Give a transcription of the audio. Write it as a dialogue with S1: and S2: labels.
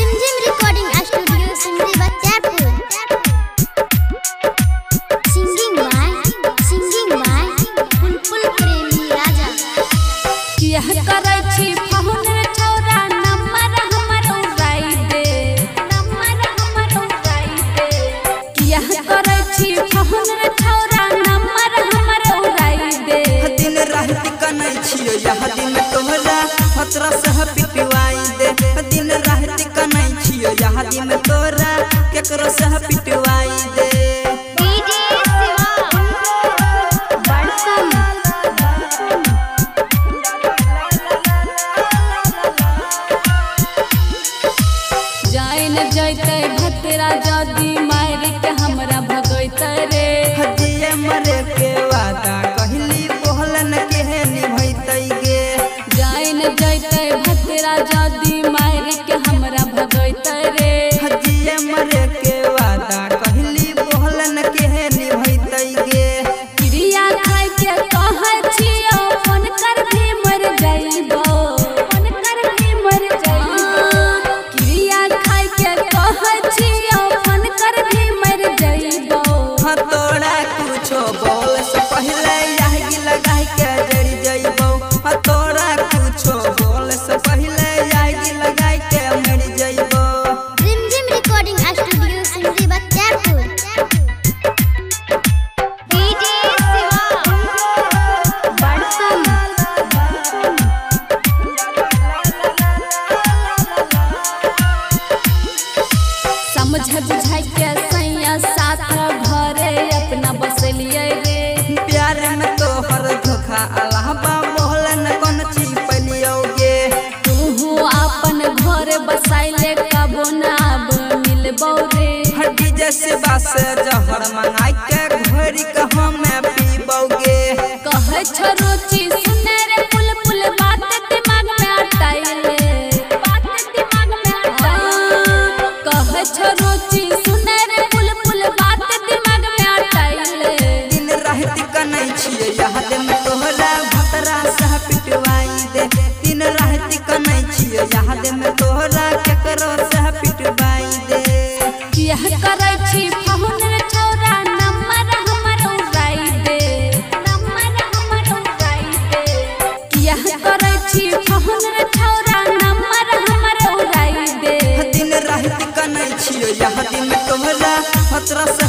S1: Rimjhim recording studio Simri Bachchapur. Singing by Bulbul Premi Raja.
S2: यह करै छी फोन छोरा नंबर हमर उड़ाई दे, नंबर हमर उड़ाई दे। यह करै छी फोन छोरा नंबर हमर उड़ाई दे।
S3: दिन रात कनै छियो यह दिन तोहरा खतरा से पिटवाई दे। दिन रात कनै छियो यह दिन तोरा केकरो से पिटवाई दे।
S2: जैते भतरा जदी मार के हमरा भगैते रे।
S3: हदिए मरे के वादा कहली बोलन के निभैतै गे।
S2: जाइन जैते भतरा जदी मार के हमरा भगैते रे।
S3: हदिए मरे के वादा कहली बोलन के निभैतै गे।
S2: क्रिया खाय के कहै छियो फोन कर भी मर जाइबो, फोन कर भी मर जाइबो। क्रिया खाय के कहै छियो फोन कर भी मर जाइबो।
S3: हाँ तोरा कुछो बोल से पहले यही लगाई के जड़ जाइबो। हाँ तोरा कुछो बोल से पहले यही लगाई के मर जाइबो।
S1: रिमझिम रिकॉर्डिंग स्टूडियो सिमरी बच्चापुर।
S2: समझ बुझाई के सैया साथ घरे अपना बसलिए रे।
S3: प्यार में तोहर धोखा अलावा बोलन कौन चीज पलियोगे।
S2: तू अपन घर बसाइले कबो ना अब मिलबो रे।
S3: हड्डी जैसे बास जहर मंगाई के घोरी कहाँ में पीबोगे।
S2: कहै छ रुचि सुने रे बुलबुल बात दिमाग में अटाइले, बात दिमाग में अटाइले। कहै छ रुचि सुने रे बुलबुल बात दिमाग में अटाइले।
S3: दिन रात कनै छियै यह दिन तोहरा भतरा से पिटवाई दे। दिन रात कनै छियै यह दिन तोहरा केकरो से पिटवाई दे।
S2: यह करै छी फोन छोरा नंबर हमर उड़ाई दे, नंबर हमर उड़ाई दे। यह करै छी फोन छोरा नंबर हमर उड़ाई दे।
S3: दिन रात कनै छियै यह दिन तोहरा खतरा से